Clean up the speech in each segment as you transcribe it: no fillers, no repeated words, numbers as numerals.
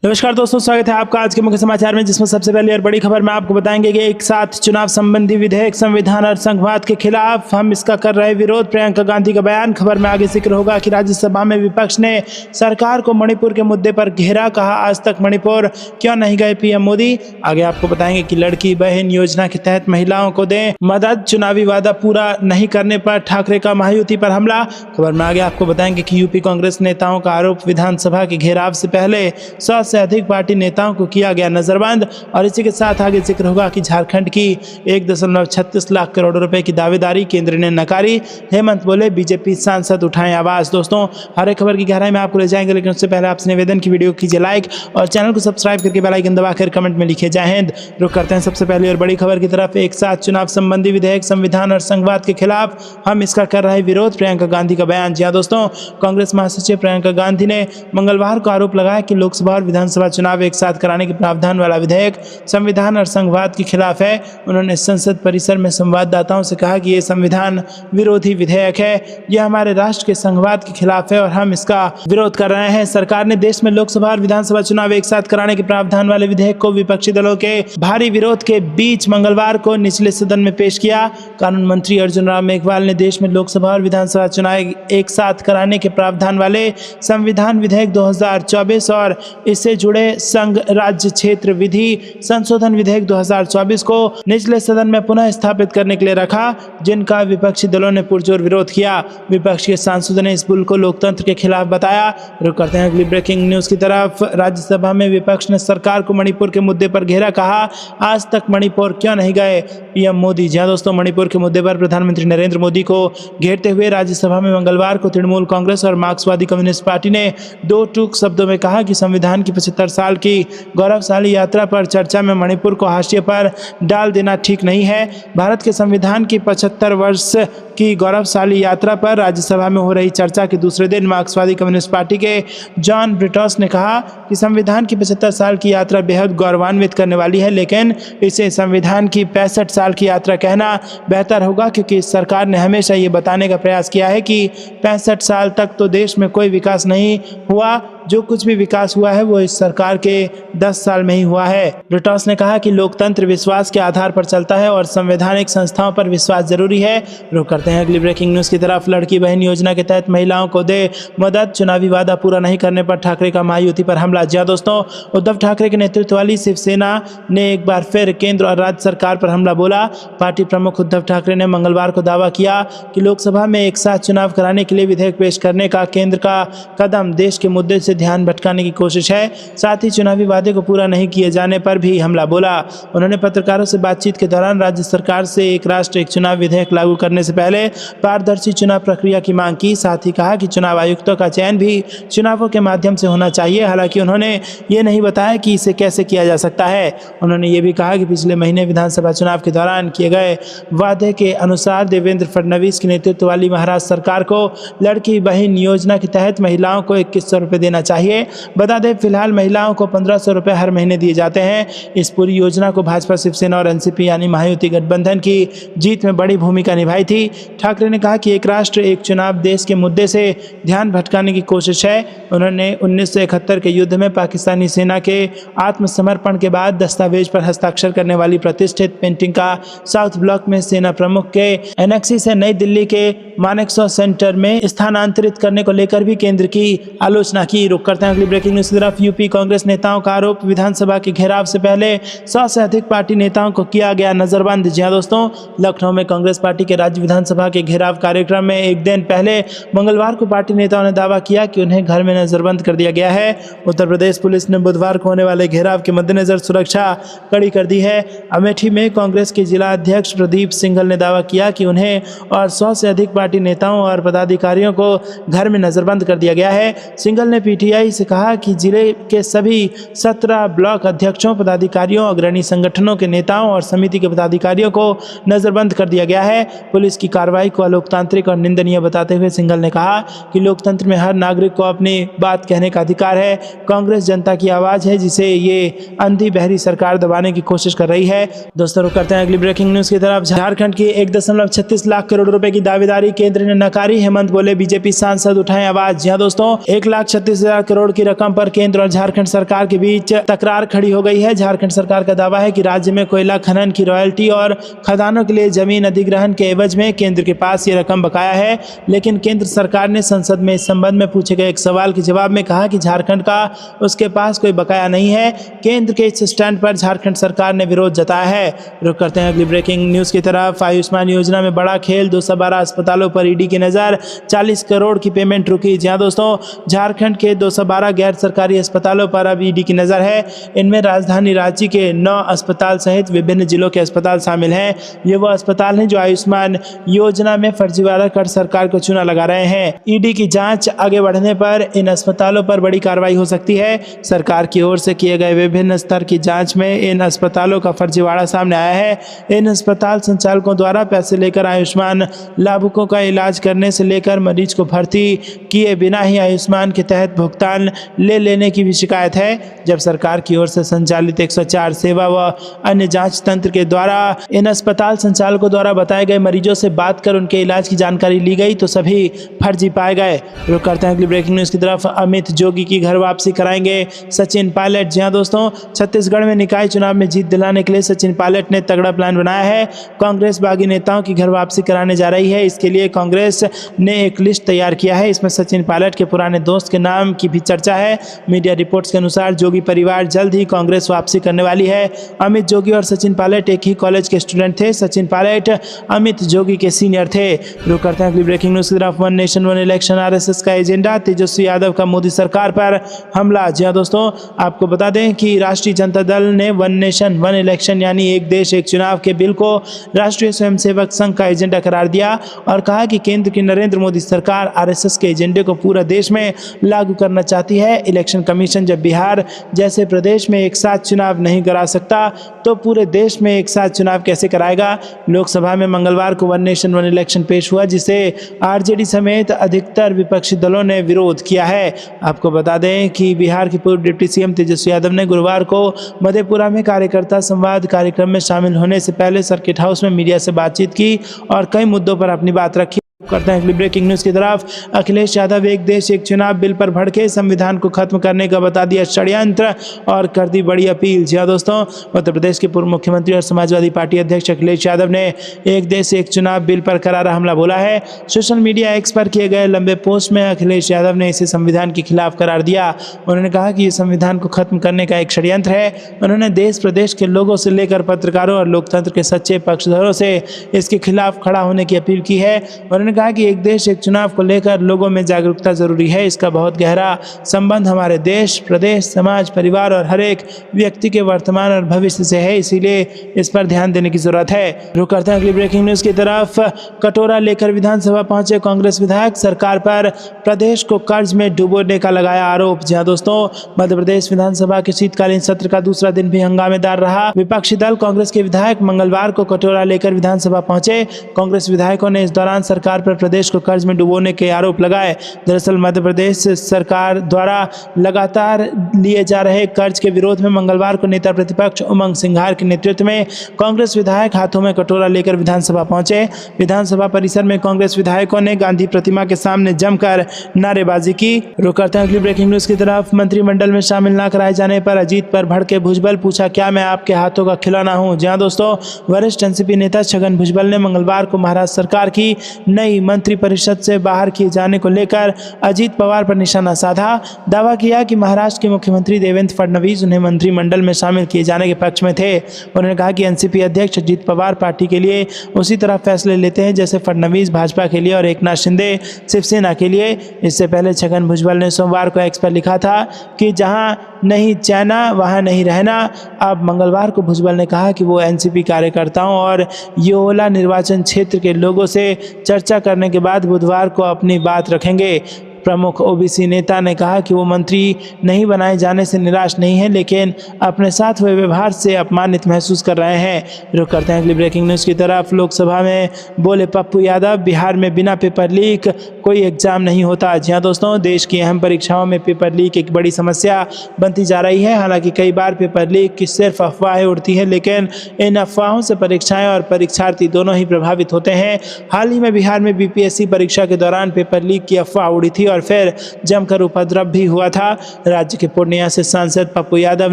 नमस्कार दोस्तों, स्वागत है आपका आज के मुख्य समाचार में, जिसमें सबसे पहले और बड़ी खबर में आपको बताएंगे कि एक साथ चुनाव संबंधी विधेयक संविधान और संघवाद के खिलाफ, हम इसका कर रहे विरोध, प्रियंका गांधी का बयान। खबर में आगे जिक्र होगा कि राज्यसभा में विपक्ष ने सरकार को मणिपुर के मुद्दे पर घेरा, कहा आज तक मणिपुर क्यों नहीं गए पीएम मोदी। आगे आपको बताएंगे कि लड़की बहन योजना के तहत महिलाओं को दें मदद, चुनावी वादा पूरा नहीं करने पर ठाकरे का महायुति पर हमला। खबर में आगे आपको बताएंगे कि यूपी कांग्रेस नेताओं का आरोप, विधानसभा के घेराव से पहले 100 से अधिक पार्टी नेताओं को किया गया नजरबंद। और इसी के साथ आगे जिक्र होगा कि झारखंड की 1.36 लाख करोड़ रुपए की दावेदारी केंद्र ने नकारी, हेमंत बोले बीजेपी सांसद उठाएं आवाज। दोस्तों, हर एक खबर की गहराई में आपको ले जाएंगे, लेकिन उससे पहले आपसे निवेदन की वीडियो कीजिए लाइक और चैनल को सब्सक्राइब करके बेल आइकन दबाकर कमेंट में लिखे जय हिंद। रुक करते हैं सबसे पहले और बड़ी खबर की तरफ। एक साथ चुनाव संबंधी विधेयक संविधान और संघवाद के खिलाफ, हम इसका कर रहे विरोध, प्रियंका गांधी का बयान। जी हां दोस्तों, कांग्रेस महासचिव प्रियंका गांधी ने मंगलवार को आरोप लगाया कि लोकसभा और विधानसभा चुनाव एक साथ कराने के प्रावधान वाला विधेयक संविधान और संघवाद के खिलाफ है। उन्होंने संसद परिसर में संवाददाताओं से कहा कि यह संविधान विरोधी विधेयक है, यह हमारे राष्ट्र के संघवाद के खिलाफ है और हम इसका विरोध कर रहे हैं। सरकार ने देश में लोकसभा और विधानसभा चुनाव एक साथ कराने के प्रावधान वाले विधेयक को विपक्षी दलों के भारी विरोध के बीच मंगलवार को निचले सदन में पेश किया। कानून मंत्री अर्जुन राम मेघवाल ने देश में लोकसभा और विधानसभा चुनाव एक साथ कराने के प्रावधान वाले संविधान विधेयक 2024 और इससे जुड़े संघ राज्य क्षेत्र विधि संशोधन विधेयक 2024 को निचले सदन में पुनः स्थापित करने के लिए रखा, जिनका विपक्षी दलों ने पुरजोर विरोध किया। विपक्ष के सांसदों ने इस बिल को लोकतंत्र के खिलाफ बताया। रुक करते हैं अगली ब्रेकिंग न्यूज की तरफ। राज्यसभा में विपक्ष ने सरकार को मणिपुर के मुद्दे पर घेरा, कहा आज तक मणिपुर क्यों नहीं गए पीएम मोदी। जी दोस्तों, मणिपुर के मुद्दे पर प्रधानमंत्री नरेंद्र मोदी को घेरते हुए राज्यसभा में मंगलवार को तृणमूल कांग्रेस और मार्क्सवादी कम्युनिस्ट पार्टी ने दो टूक शब्दों में कहा कि संविधान की 75 साल की गौरवशाली यात्रा पर चर्चा में मणिपुर को हाशिए पर डाल देना ठीक नहीं है। भारत के संविधान की 75 वर्ष की गौरवशाली यात्रा पर राज्यसभा में हो रही चर्चा के दूसरे दिन मार्क्सवादी कम्युनिस्ट पार्टी के जॉन ब्रिटॉस ने कहा कि संविधान की 75 साल की यात्रा बेहद गौरवान्वित करने वाली है, लेकिन इसे संविधान की 65 साल की यात्रा कहना बेहतर होगा, क्योंकि सरकार ने हमेशा ये बताने का प्रयास किया है कि 65 साल तक तो देश में कोई विकास नहीं हुआ, जो कुछ भी विकास हुआ है वो इस सरकार के 10 साल में ही हुआ है। ब्रिटॉस ने कहा कि लोकतंत्र विश्वास के आधार पर चलता है और संवैधानिक संस्थाओं पर विश्वास जरूरी है। रुक करते हैं अगली ब्रेकिंग न्यूज की तरफ। लड़की बहन योजना के तहत महिलाओं को दे मदद, चुनावी वादा पूरा नहीं करने पर ठाकरे का महायुति पर हमला। जी दोस्तों, उद्धव ठाकरे के नेतृत्व वाली शिवसेना ने एक बार फिर केंद्र और राज्य सरकार पर हमला बोला। पार्टी प्रमुख उद्धव ठाकरे ने मंगलवार को दावा किया कि लोकसभा में एक साथ चुनाव कराने के लिए विधेयक पेश करने का केंद्र का कदम देश के मुद्दे से ध्यान भटकाने की कोशिश है, साथ ही चुनावी वादे को पूरा नहीं किए जाने पर भी हमला बोला। उन्होंने पत्रकारों से बातचीत के दौरान राज्य सरकार से एक राष्ट्र एक चुनाव विधेयक लागू करने से पहले पारदर्शी चुनाव प्रक्रिया की मांग की। साथ ही कहा कि चुनाव आयुक्तों का चयन भी चुनावों के माध्यम से होना चाहिए। हालांकि उन्होंने ये नहीं बताया कि इसे कैसे किया जा सकता है। उन्होंने ये भी कहा कि पिछले महीने विधानसभा चुनाव के दौरान किए गए वादे के अनुसार देवेंद्र फडणवीस के नेतृत्व वाली महाराष्ट्र सरकार को लड़की बहन योजना के तहत महिलाओं को 2100 रुपये देना चाहिए। बता दें, फिलहाल महिलाओं को 1500 रुपये हर महीने दिए जाते हैं। इस पूरी योजना को भाजपा, शिवसेना और एनसीपी यानी महायुति गठबंधन की जीत में बड़ी भूमिका निभाई थी। ठाकरे ने कहा कि एक राष्ट्र एक चुनाव देश के मुद्दे से ध्यान भटकाने की कोशिश है। उन्होंने 1971 के युद्ध में पाकिस्तानी सेना के आत्मसमर्पण के बाद दस्तावेज पर हस्ताक्षर करने वाली प्रतिष्ठित पेंटिंग का साउथ ब्लॉक में सेना प्रमुख के एनेक्सी से नई दिल्ली के मानेकशॉ सेंटर में स्थानांतरित करने को लेकर भी केंद्र की आलोचना की। रुक करते हैं अगली ब्रेकिंग न्यूज की तरफ। यूपी कांग्रेस नेताओं का आरोप, विधानसभा के घेराव से पहले 100 से अधिक पार्टी नेताओं को किया गया नजरबंद। जी हां दोस्तों, लखनऊ में कांग्रेस पार्टी के राज्य विधानसभा के घेराव कार्यक्रम में एक दिन पहले मंगलवार को पार्टी नेताओं ने दावा किया कि उन्हें घर में नजरबंद कर दिया गया है। उत्तर प्रदेश पुलिस ने बुधवार को होने वाले घेराव के मद्देनजर सुरक्षा कड़ी कर दी है। अमेठी में कांग्रेस के जिला अध्यक्ष प्रदीप सिंघल ने दावा किया कि उन्हें और 100 से अधिक पार्टी नेताओं और पदाधिकारियों को घर में नजरबंद कर दिया गया है। सिंघल ने पीटीआई से कहा कि जिले के सभी 17 ब्लॉक अध्यक्षों, पदाधिकारियों, अग्रणी संगठनों के नेताओं और समिति के पदाधिकारियों को नजरबंद कर दिया गया है। पुलिस की कार्रवाई को अलोकतांत्रिक और निंदनीय बताते हुए सिंघल ने कहा कि लोकतंत्र में हर नागरिक को अपनी बात कहने का अधिकार है। कांग्रेस जनता की आवाज़ है जिसे ये अंधी बहरी सरकार दबाने की कोशिश कर रही है। दोस्तों रुक करते हैं अगली ब्रेकिंग न्यूज़ की तरफ। झारखंड की 1.36 लाख करोड़ रुपए की दावेदारी केंद्र ने नकारी, हेमंत बोले बीजेपी सांसद उठाएं आवाज। जी हां दोस्तों, 1,36,000 करोड़ की रकम पर केंद्र और झारखंड सरकार के बीच तकरार खड़ी हो गई है। झारखंड सरकार का दावा है कि राज्य में कोयला खनन की रॉयल्टी और खदानों के लिए जमीन अधिग्रहण के एवज में केंद्र के पास ये रकम बकाया है। लेकिन केंद्र सरकार ने संसद में इस संबंध में पूछे गए एक सवाल के जवाब में कहा कि झारखंड का उसके पास कोई बकाया नहीं है। केंद्र के इस स्टैंड पर झारखंड सरकार ने विरोध जताया है। रुक करते हैं अगली ब्रेकिंग न्यूज की तरफ। आयुष्मान योजना में बड़ा खेल, 212 अस्पतालों पर ईडी की नजर, 40 करोड़ की पेमेंट रुकी। जी हां दोस्तों, झारखंड के 212 गैर सरकारी अस्पतालों पर अब ईडी की नजर है। इनमें राजधानी रांची के 9 अस्पताल सहित विभिन्न जिलों के अस्पताल शामिल हैं। ये वो अस्पताल हैं जो आयुष्मान योजना में फर्जीवाड़ा कर सरकार को चूना लगा रहे हैं। ईडी की जांच आगे बढ़ने पर इन अस्पतालों पर बड़ी कार्रवाई हो सकती है। सरकार की ओर से किए गए विभिन्न स्तर की जांच में इन अस्पतालों का फर्जीवाड़ा सामने आया है। इन अस्पताल संचालकों द्वारा पैसे लेकर आयुष्मान लाभुकों का इलाज करने से लेकर मरीज को भर्ती किए बिना ही आयुष्मान के तहत भुगतान ले लेने की भी शिकायत है। जब सरकार की ओर से संचालित 104 सेवा व अन्य जांच तंत्र के द्वारा इन अस्पताल संचालकों द्वारा बताए गए मरीजों से बात कर उनके इलाज की जानकारी ली गई तो सभी फर्जी पाए गए। रुक करते हैं अगली ब्रेकिंग न्यूज की तरफ। अमित जोगी की घर वापसी कराएंगे सचिन पायलट। जी हां दोस्तों, छत्तीसगढ़ में निकाय चुनाव में जीत दिलाने के लिए सचिन पायलट ने तगड़ा प्लान बनाया है। कांग्रेस बागी नेताओं की घर वापसी कराने जा रही है। इसके लिए कांग्रेस ने एक लिस्ट तैयार किया है। इसमें सचिन पायलट के पुराने दोस्त के नाम की भी चर्चा है। मीडिया रिपोर्ट्स के अनुसार जोगी परिवार जल्द ही कांग्रेस वापसी करने वाली है। अमित जोगी और सचिन पायलट एक ही कॉलेज के स्टूडेंट थे। सचिन पायलट अमित जोगी के सीनियर थे। रुक करते हैं अगली ब्रेकिंग न्यूज की तरफ। One nation one election RSS का एजेंडा, तेजस्वी यादव का मोदी सरकार पर हमला। जी हां दोस्तों, आपको बता दें कि राष्ट्रीय जनता दल ने वन नेशन वन इलेक्शन यानी एक देश एक चुनाव के बिल को राष्ट्रीय स्वयंसेवक संघ का एजेंडा करार दिया और कहा कि केंद्र की नरेंद्र मोदी सरकार आरएसएस के एजेंडे को पूरा देश में लागू करना चाहती है। इलेक्शन कमीशन जब बिहार जैसे प्रदेश में एक साथ चुनाव नहीं करा सकता तो पूरे देश में एक साथ चुनाव कैसे कराएगा। लोकसभा में मंगलवार को वन नेशन वन इलेक्शन पेश हुआ जिसे आरजेडी समेत अधिकतर विपक्षी दलों ने विरोध किया है। आपको बता दें कि बिहार के पूर्व डिप्टी सीएम तेजस्वी यादव ने गुरुवार को मधेपुरा में कार्यकर्ता संवाद कार्यक्रम में शामिल होने से पहले सर्किट हाउस में मीडिया से बातचीत की और कई मुद्दों पर अपनी बात रखी। करते हैं अगली ब्रेकिंग न्यूज की तरफ। अखिलेश यादव एक देश एक चुनाव बिल पर भड़के, संविधान को खत्म करने का बता दिया षड्यंत्र और कर दी बड़ी अपील। जी हां दोस्तों, उत्तर प्रदेश के पूर्व मुख्यमंत्री और समाजवादी पार्टी अध्यक्ष अखिलेश यादव ने एक देश एक चुनाव बिल पर करारा हमला बोला है। सोशल मीडिया एक्स पर किए गए लंबे पोस्ट में अखिलेश यादव ने इसे संविधान के खिलाफ करार दिया। उन्होंने कहा कि ये संविधान को खत्म करने का एक षड्यंत्र है। उन्होंने देश प्रदेश के लोगों से लेकर पत्रकारों और लोकतंत्र के सच्चे पक्षधरों से इसके खिलाफ खड़ा होने की अपील की है। उन्होंने कहा कि एक देश एक चुनाव को लेकर लोगों में जागरूकता जरूरी है। इसका बहुत गहरा संबंध हमारे देश, प्रदेश, समाज, परिवार और हर एक व्यक्ति के वर्तमान और भविष्य से है, इसीलिए इस पर ध्यान देने की जरूरत है। रुक करते हैं अगली ब्रेकिंग न्यूज की तरफ। कटोरा लेकर विधानसभा पहुंचे कांग्रेस विधायक, सरकार पर प्रदेश को कर्ज में डुबोने का लगाया आरोप। जी हां दोस्तों, मध्य प्रदेश विधानसभा के शीतकालीन सत्र का दूसरा दिन भी हंगामेदार रहा। विपक्षी दल कांग्रेस के विधायक मंगलवार को कटोरा लेकर विधानसभा पहुंचे। कांग्रेस विधायकों ने इस दौरान सरकार पर प्रदेश को कर्ज में डुबोने के आरोप लगाए। दरअसल मध्य प्रदेश सरकार द्वारा लगातार लिए जा रहे कर्ज के विरोध में मंगलवार को नेता प्रतिपक्ष उमंग सिंघार के नेतृत्व में कांग्रेस विधायक हाथों में कटोरा लेकर विधानसभा पहुंचे। विधानसभा परिसर में कांग्रेस विधायकों ने गांधी प्रतिमा के सामने जमकर नारेबाजी की। रुक करते हैं अगली ब्रेकिंग न्यूज की तरफ। मंत्रिमंडल में शामिल न कराए जाने पर अजीत पर भड़के भुजबल, पूछा क्या मैं आपके हाथों का खिलौना हूं। जी हां दोस्तों, वरिष्ठ एनसीपी नेता छगन भुजबल ने मंगलवार को महाराष्ट्र सरकार की नई मंत्री परिषद से बाहर किए जाने को लेकर अजीत पवार पर निशाना साधा। दावा किया कि महाराष्ट्र के मुख्यमंत्री देवेंद्र फडणवीस उन्हें मंत्रिमंडल में शामिल किए जाने के पक्ष में थे। उन्होंने कहा कि एनसीपी अध्यक्ष अजीत पवार पार्टी के लिए उसी तरह फैसले लेते हैं जैसे फडणवीस भाजपा के लिए और एकनाथ शिंदे शिवसेना के लिए। इससे पहले छगन भुजबल ने सोमवार को एक्स पर लिखा था कि जहां नहीं चाहना वहां नहीं रहना। अब मंगलवार को भुजबल ने कहा कि वो एनसीपी कार्यकर्ताओं और येओला निर्वाचन क्षेत्र के लोगों से चर्चा करने के बाद बुधवार को अपनी बात रखेंगे। प्रमुख ओबीसी नेता ने कहा कि वो मंत्री नहीं बनाए जाने से निराश नहीं है, लेकिन अपने साथ हुए व्यवहार से अपमानित महसूस कर रहे हैं। रुक करते हैं अगली ब्रेकिंग न्यूज़ की तरफ। लोकसभा में बोले पप्पू यादव, बिहार में बिना पेपर लीक कोई एग्जाम नहीं होता। जी हाँ दोस्तों, देश की अहम परीक्षाओं में पेपर लीक एक बड़ी समस्या बनती जा रही है। हालांकि कई बार पेपर लीक की सिर्फ अफवाहें उड़ती है, लेकिन इन अफवाहों से परीक्षाएं और परीक्षार्थी दोनों ही प्रभावित होते हैं। हाल ही में बिहार में बीपीएससी परीक्षा के दौरान पेपर लीक की अफवाह उड़ी थी और फिर जमकर उपद्रव भी हुआ था। राज्य के पूर्णिया से सांसद पप्पू यादव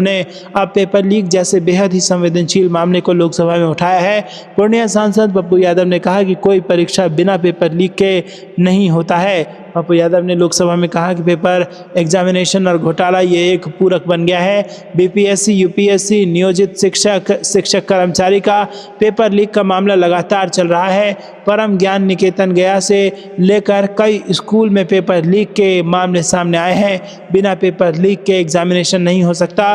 ने अब पेपर लीक जैसे बेहद ही संवेदनशील मामले को लोकसभा में उठाया है। पूर्णिया सांसद पप्पू यादव ने कहा कि कोई परीक्षा बिना पेपर लीक के नहीं होता है। पप्पू यादव ने लोकसभा में कहा कि पेपर एग्जामिनेशन और घोटाला ये एक पूरक बन गया है। बीपीएससी यूपीएससी नियोजित शिक्षक कर्मचारी का पेपर लीक का मामला लगातार चल रहा है। परम ज्ञान निकेतन गया से लेकर कई स्कूल में पेपर लीक के मामले सामने आए हैं। बिना पेपर लीक के एग्जामिनेशन नहीं हो सकता।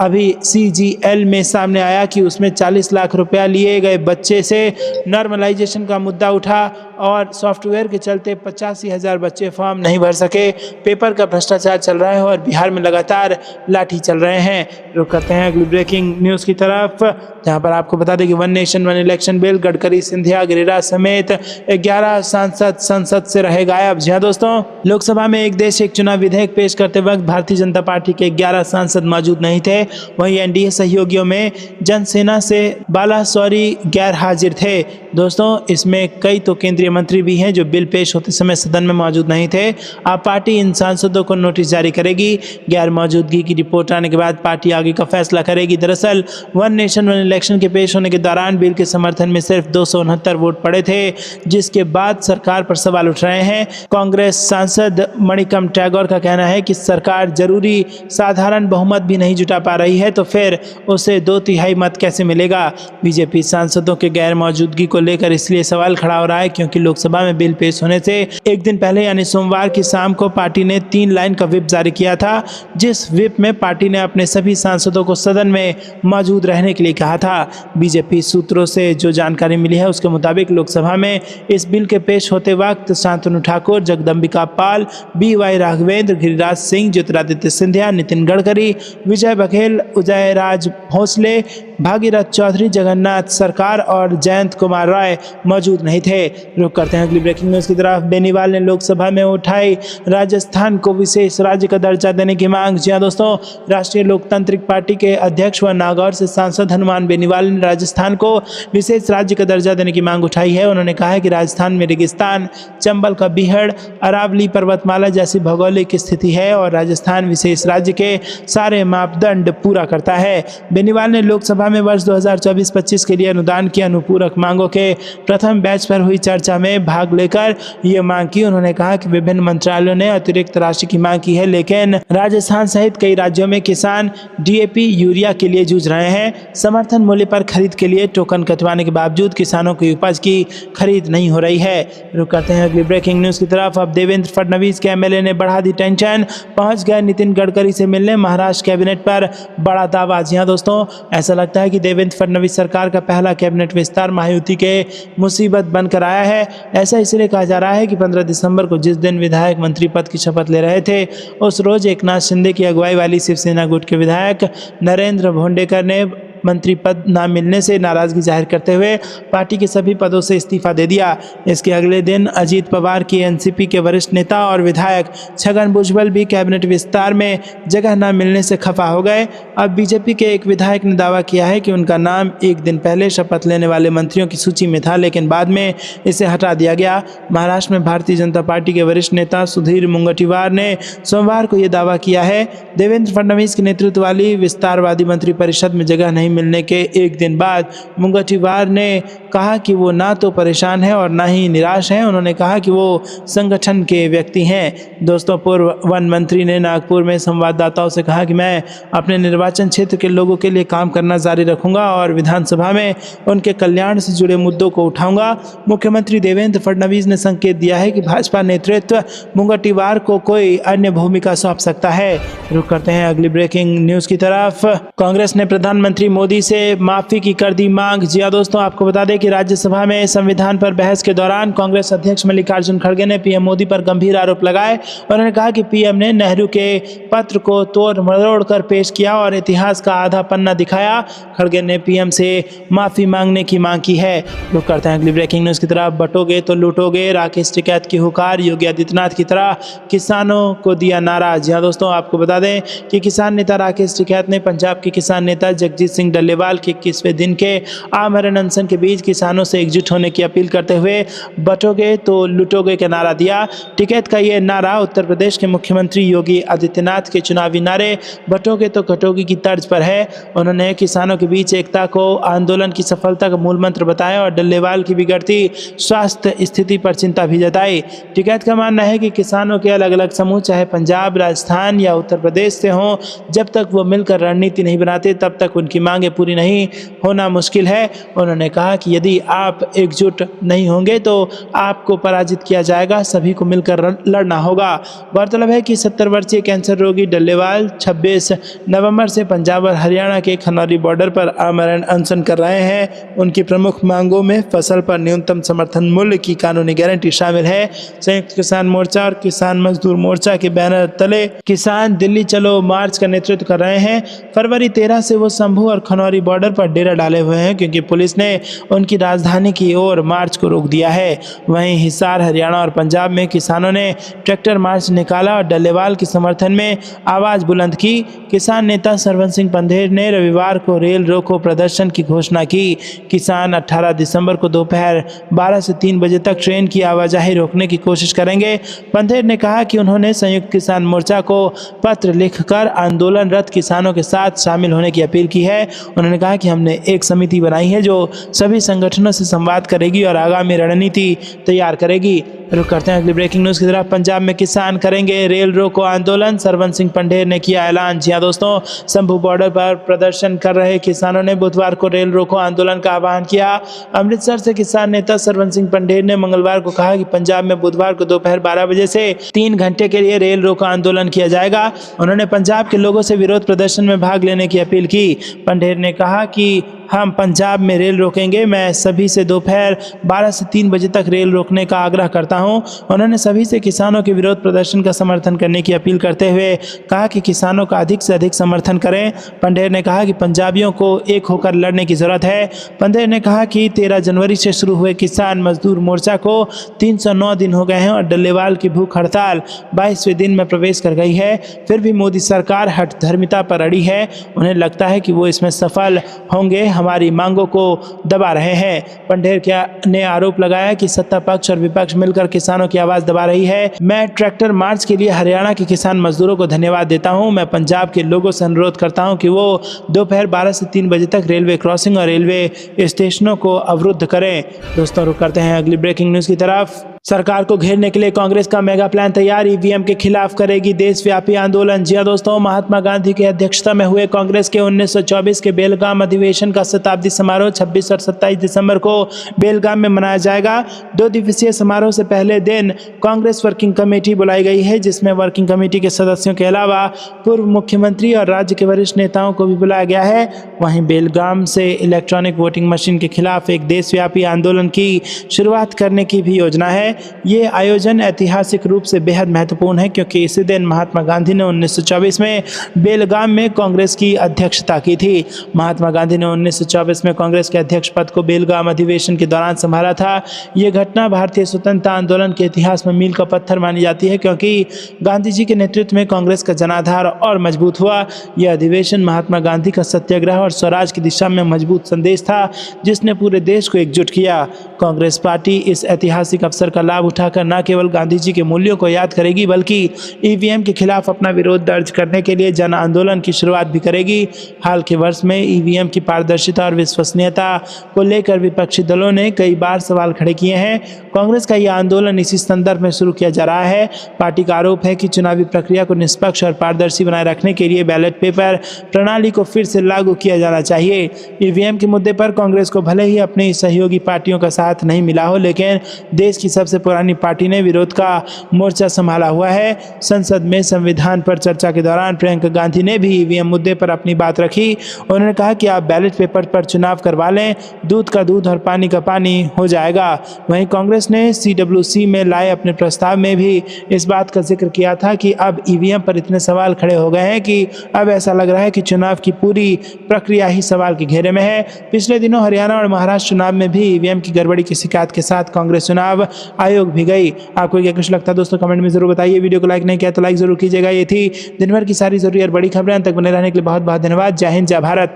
अभी सीजीएल में सामने आया कि उसमें 40 लाख रुपया लिए गए बच्चे से नॉर्मलाइजेशन का मुद्दा उठा और सॉफ्टवेयर के चलते 85,000 बच्चे फॉर्म नहीं भर सके। पेपर का भ्रष्टाचार चल रहा है और बिहार में लगातार लाठी चल रहे हैं। रुक करते हैं अगली ब्रेकिंग न्यूज़ की तरफ, जहां पर आपको बता दें कि one nation one election bill Gadkari, Scindia, Giriraj समेत 11 सांसद संसद से रहे गायब। जी हाँ दोस्तों, लोकसभा में एक देश एक चुनाव विधेयक पेश करते वक्त भारतीय जनता पार्टी के 11 सांसद मौजूद नहीं थे। वहीं एनडीए सहयोगियों में जनसेना से बालासौरी गैर हाजिर थे। दोस्तों, इसमें कई तो केंद्रीय मंत्री भी हैं जो बिल पेश होते समय सदन में मौजूद नहीं थे। अब पार्टी इन सांसदों को नोटिस जारी करेगी। गैर मौजूदगी की रिपोर्ट आने के बाद पार्टी आगे का फैसला करेगी। दरअसल वन नेशन वन इलेक्शन के पेश होने के दौरान बिल के समर्थन में सिर्फ 269 वोट पड़े थे, जिसके बाद सरकार पर सवाल उठ रहे हैं। कांग्रेस सांसद मणिकम टैगोर का कहना है कि सरकार जरूरी साधारण बहुमत भी नहीं जुटा पा रही है, तो फिर उसे 2/3 मत कैसे मिलेगा। बीजेपी सांसदों के गैर मौजूदगी को लेकर इसलिए सवाल खड़ा हो रहा है क्योंकि लोकसभा में बिल पेश होने से एक दिन पहले यानी सोमवार की शाम को पार्टी ने 3 लाइन का व्हिप जारी किया था, जिस व्हिप में पार्टी ने अपने सभी सांसदों को सदन में मौजूद रहने के लिए कहा था। बीजेपी सूत्रों से जो जानकारी मिली है उसके मुताबिक लोकसभा में इस बिल के पेश होते वक्त शांतनु ठाकुर, जगदम्बिका पाल, BY राघवेंद्र, गिरिराज सिंह, ज्योतिरादित्य सिंधिया, नितिन गडकरी, विजय बघेल, उदयराज भोसले, भागीरथ चौधरी, जगन्नाथ सरकार और जयंत कुमार राय मौजूद नहीं थे। रुक करते हैं अगली ब्रेकिंग न्यूज़ की तरफ। बेनीवाल ने लोकसभा में उठाई राजस्थान को विशेष राज्य का दर्जा देने की मांग। जी हाँ दोस्तों, राष्ट्रीय लोकतांत्रिक पार्टी के अध्यक्ष व नागौर से सांसद हनुमान बेनीवाल ने राजस्थान को विशेष राज्य का दर्जा देने की मांग उठाई है। उन्होंने कहा है कि राजस्थान में रेगिस्तान, चंबल का बीहड़, अरावली पर्वतमाला जैसी भौगोलिक स्थिति है और राजस्थान विशेष राज्य के सारे मापदंड पूरा करता है। बेनीवाल ने लोकसभा में वर्ष 2024-25 के लिए अनुदान की अनुपूरक मांगों के प्रथम बैच पर हुई चर्चा में भाग लेकर ये मांग की। उन्होंने कहा कि विभिन्न मंत्रालयों ने अतिरिक्त राशि की मांग की है, लेकिन राजस्थान सहित कई राज्यों में किसान DAP यूरिया के लिए जूझ रहे हैं। समर्थन मूल्य पर खरीद के लिए टोकन कटवाने के बावजूद किसानों की उपज की खरीद नहीं हो रही है। रुक करते हैं अगली ब्रेकिंग न्यूज़ की तरफ। अब देवेंद्र फडणवीस के MLA ने बढ़ा दी टेंशन, पहुंच गए नितिन गडकरी से मिलने, महाराष्ट्र कैबिनेट पर बड़ा दावा। जी हाँ दोस्तों, ऐसा लगता है कि देवेंद्र फडणवीस सरकार का पहला कैबिनेट विस्तार महायुति के मुसीबत बनकर आया है। ऐसा इसलिए कहा जा रहा है कि 15 दिसंबर को जिस दिन विधायक मंत्री पद की शपथ ले रहे थे, उस रोज एकनाथ शिंदे की अगुवाई वाली शिवसेना गुट के विधायक नरेंद्र भोंडेकर ने मंत्री पद न मिलने से नाराजगी जाहिर करते हुए पार्टी के सभी पदों से इस्तीफा दे दिया। इसके अगले दिन अजीत पवार की एनसीपी के वरिष्ठ नेता और विधायक छगन भुजबल भी कैबिनेट विस्तार में जगह न मिलने से खफा हो गए। अब बीजेपी के एक विधायक ने दावा किया है कि उनका नाम एक दिन पहले शपथ लेने वाले मंत्रियों की सूची में था, लेकिन बाद में इसे हटा दिया गया। महाराष्ट्र में भारतीय जनता पार्टी के वरिष्ठ नेता सुधीर मुनगंटीवार ने सोमवार को यह दावा किया है। देवेंद्र फडणवीस के नेतृत्व वाली विस्तारवादी मंत्रिपरिषद में जगह नहीं मिलने के एक दिन बाद मुनगंटीवार ने कहा कि वो ना तो परेशान है और ना ही निराश है। उन्होंने कहा कि वो संगठन के व्यक्ति हैं। दोस्तों, पूर्व वन मंत्री ने नागपुर में संवाददाताओं से कहा कि मैं अपने निर्वाचन क्षेत्र के लोगों के लिए काम करना जारी रखूंगा और विधानसभा में उनके कल्याण से जुड़े मुद्दों को उठाऊंगा। मुख्यमंत्री देवेंद्र फडणवीस ने संकेत दिया है कि भाजपा नेतृत्व मुनगंटीवार को कोई अन्य भूमिका सौंप सकता है। रुक करते हैं अगली ब्रेकिंग न्यूज की तरफ। कांग्रेस ने प्रधानमंत्री मोदी से माफी की कर दी मांग। जी हां दोस्तों, आपको बता दें कि राज्यसभा में संविधान पर बहस के दौरान कांग्रेस अध्यक्ष मल्लिकार्जुन खड़गे ने पीएम मोदी पर गंभीर आरोप लगाए। उन्होंने कहा कि पीएम ने नेहरू के पत्र को तोड़ मरोड़ कर पेश किया और इतिहास का आधा पन्ना दिखाया। खड़गे ने पीएम से माफी मांगने की मांग की है। रुक करते हैं अगली ब्रेकिंग न्यूज की तरफ। बटोगे तो लूटोगे, राकेश टिकैत की हुकार। योगी आदित्यनाथ की तरह किसानों को दिया नारा। जी हां दोस्तों, आपको बता दें कि किसान नेता राकेश टिकैत ने पंजाब के किसान नेता जगजीत सिंह डल्लेवाल के 21वें दिन के आमरण अनशन के बीच किसानों से एकजुट होने की अपील करते हुए बटोगे तो लूटोगे का नारा दिया। टिकैत का यह नारा उत्तर प्रदेश के मुख्यमंत्री योगी आदित्यनाथ के चुनावी नारे बटोगे तो कटोगे की तर्ज पर है। उन्होंने किसानों के बीच एकता को आंदोलन की सफलता का मूल मंत्र बताया और डल्लेवाल की बिगड़ती स्वास्थ्य स्थिति पर चिंता भी जताई। टिकैत का मानना है कि किसानों के अलग अलग समूह चाहे पंजाब, राजस्थान या उत्तर प्रदेश से हों, जब तक वो मिलकर रणनीति नहीं बनाते तब तक उनकी मांगें पूरी नहीं होना मुश्किल है। उन्होंने कहा कि यदि आप एकजुट नहीं होंगे तो आपको पराजित किया जाएगा, सभी को मिलकर लड़ना होगा। गौरतलब है कि 70 वर्षीय कैंसर रोगी डल्लेवाल 26 नवंबर से पंजाब और हरियाणा के खनौरी बॉर्डर पर आमरण अनशन कर रहे हैं। उनकी प्रमुख मांगों में फसल पर न्यूनतम समर्थन मूल्य की कानूनी गारंटी शामिल है। संयुक्त किसान मोर्चा और किसान मजदूर मोर्चा के बैनर तले किसान दिल्ली चलो मार्च का नेतृत्व कर रहे हैं। फरवरी 13 से वो शंभू और खनौरी बॉर्डर पर डेरा डाले हुए हैं क्योंकि पुलिस ने उनकी राजधानी की ओर मार्च को रोक दिया है। वहीं हिसार, हरियाणा और पंजाब में किसानों ने ट्रैक्टर मार्च निकाला और डल्लेवाल के समर्थन में आवाज बुलंद की। किसान नेता सरवन सिंह पंधेर ने रविवार को रेल रोको प्रदर्शन की घोषणा की। किसान 18 दिसंबर को दोपहर 12 से 3 बजे तक ट्रेन की आवाजाही रोकने की कोशिश करेंगे। पंधेर ने कहा कि उन्होंने संयुक्त किसान मोर्चा को पत्र लिखकर आंदोलनरत किसानों के साथ शामिल होने की अपील की है। उन्होंने कहा कि हमने एक समिति बनाई है जो सभी संगठनों से संवाद करेगी और आगामी रणनीति तैयार करेगी। रुक करते हैं अगली ब्रेकिंग न्यूज की तरफ। पंजाब में किसान करेंगे रेल रोको आंदोलन, सरवन सिंह पंधेर ने किया ऐलान। जी हां दोस्तों, शंभू बॉर्डर पर प्रदर्शन कर रहे किसानों ने बुधवार को रेल रोको आंदोलन का आह्वान किया। अमृतसर से किसान नेता सरवन सिंह पंधेर ने मंगलवार को कहा कि पंजाब में बुधवार को दोपहर 12 बजे से 3 घंटे के लिए रेल रोको आंदोलन किया जाएगा। उन्होंने पंजाब के लोगों से विरोध प्रदर्शन में भाग लेने की अपील की। पंधेर ने कहा कि हम पंजाब में रेल रोकेंगे। मैं सभी से दोपहर 12 से 3 बजे तक रेल रोकने का आग्रह करता हूं। उन्होंने सभी से किसानों के विरोध प्रदर्शन का समर्थन करने की अपील करते हुए कहा कि किसानों का अधिक से अधिक समर्थन करें। पंधेर ने कहा कि पंजाबियों को एक होकर लड़ने की जरूरत है। पंधेर ने कहा कि 13 जनवरी से शुरू हुए किसान मजदूर मोर्चा को 309 दिन हो गए हैं और डल्लेवाल की भूख हड़ताल 22वें दिन में प्रवेश कर गई है। फिर भी मोदी सरकार हठधर्मिता पर अड़ी है। उन्हें लगता है कि वो इसमें सफल होंगे, हमारी मांगों को दबा रहे हैं। पंधेर ने आरोप लगाया कि सत्ता पक्ष और विपक्ष मिलकर किसानों की आवाज दबा रही है। मैं ट्रैक्टर मार्च के लिए हरियाणा के किसान मजदूरों को धन्यवाद देता हूं। मैं पंजाब के लोगों से अनुरोध करता हूं कि वो दोपहर 12 से 3 बजे तक रेलवे क्रॉसिंग और रेलवे स्टेशनों को अवरुद्ध करें। दोस्तों, रुक करते हैं अगली ब्रेकिंग न्यूज की तरफ। सरकार को घेरने के लिए कांग्रेस का मेगा प्लान तैयार, ईवीएम के खिलाफ करेगी देशव्यापी आंदोलन। जी हां दोस्तों, महात्मा गांधी की अध्यक्षता में हुए कांग्रेस के 1924 के बेलगाम अधिवेशन का शताब्दी समारोह 26 और 27 दिसंबर को बेलगाम में मनाया जाएगा। 2 दिवसीय समारोह से पहले दिन कांग्रेस वर्किंग कमेटी बुलाई गई है, जिसमें वर्किंग कमेटी के सदस्यों के अलावा पूर्व मुख्यमंत्री और राज्य के वरिष्ठ नेताओं को भी बुलाया गया है। वहीं बेलगाम से इलेक्ट्रॉनिक वोटिंग मशीन के खिलाफ एक देशव्यापी आंदोलन की शुरुआत करने की भी योजना है। ये आयोजन ऐतिहासिक रूप से बेहद महत्वपूर्ण है क्योंकि इसी दिन महात्मा गांधी ने 1924 में बेलगाम में कांग्रेस की अध्यक्षता की थी। महात्मा गांधी ने 1924 में कांग्रेस के अध्यक्ष पद को बेलगाम अधिवेशन के दौरान संभाला था। ये घटना भारतीय स्वतंत्रता आंदोलन के इतिहास में मील का पत्थर मानी जाती है क्योंकि गांधी जी के नेतृत्व में कांग्रेस का जनाधार और मजबूत हुआ। यह अधिवेशन महात्मा गांधी का सत्याग्रह और स्वराज की दिशा में मजबूत संदेश था, जिसने पूरे देश को एकजुट किया। कांग्रेस पार्टी इस ऐतिहासिक अवसर का लाभ उठाकर न केवल गांधी जी के मूल्यों को याद करेगी बल्कि ईवीएम के खिलाफ अपना विरोध दर्ज करने के लिए जन आंदोलन की शुरुआत भी करेगी। हाल के वर्ष में ईवीएम की पारदर्शिता और विश्वसनीयता को लेकर विपक्षी दलों ने कई बार सवाल खड़े किए हैं। कांग्रेस का यह आंदोलन इसी संदर्भ में शुरू किया जा रहा है। पार्टी का आरोप है कि चुनावी प्रक्रिया को निष्पक्ष और पारदर्शी बनाए रखने के लिए बैलेट पेपर प्रणाली को फिर से लागू किया जाना चाहिए। ईवीएम के मुद्दे पर कांग्रेस को भले ही अपनी सहयोगी पार्टियों का साथ नहीं मिला हो, लेकिन देश की सबसे सबसे पुरानी पार्टी ने विरोध का मोर्चा संभाला हुआ है। संसद में संविधान पर चर्चा के दौरान प्रियंका गांधी ने भी ईवीएम मुद्दे पर अपनी बात रखी। उन्होंने कहा कि आप बैलेट पेपर पर चुनाव करवा लें, दूध का दूध और पानी का पानी हो जाएगा। वहीं कांग्रेस ने CWC में लाए अपने प्रस्ताव में भी इस बात का जिक्र किया था कि अब ईवीएम पर इतने सवाल खड़े हो गए हैं कि अब ऐसा लग रहा है कि चुनाव की पूरी प्रक्रिया ही सवाल के घेरे में है। पिछले दिनों हरियाणा और महाराष्ट्र चुनाव में भी ईवीएम की गड़बड़ी की शिकायत के साथ कांग्रेस चुनाव आयोग भी गई। आपको क्या कुछ लगता है दोस्तों, कमेंट में जरूर बताइए। वीडियो को लाइक नहीं किया तो लाइक जरूर कीजिएगा। ये थी दिन भर की सारी जरूरी और बड़ी खबरें। तक बने रहने के लिए बहुत बहुत धन्यवाद। जय हिंद, जय भारत।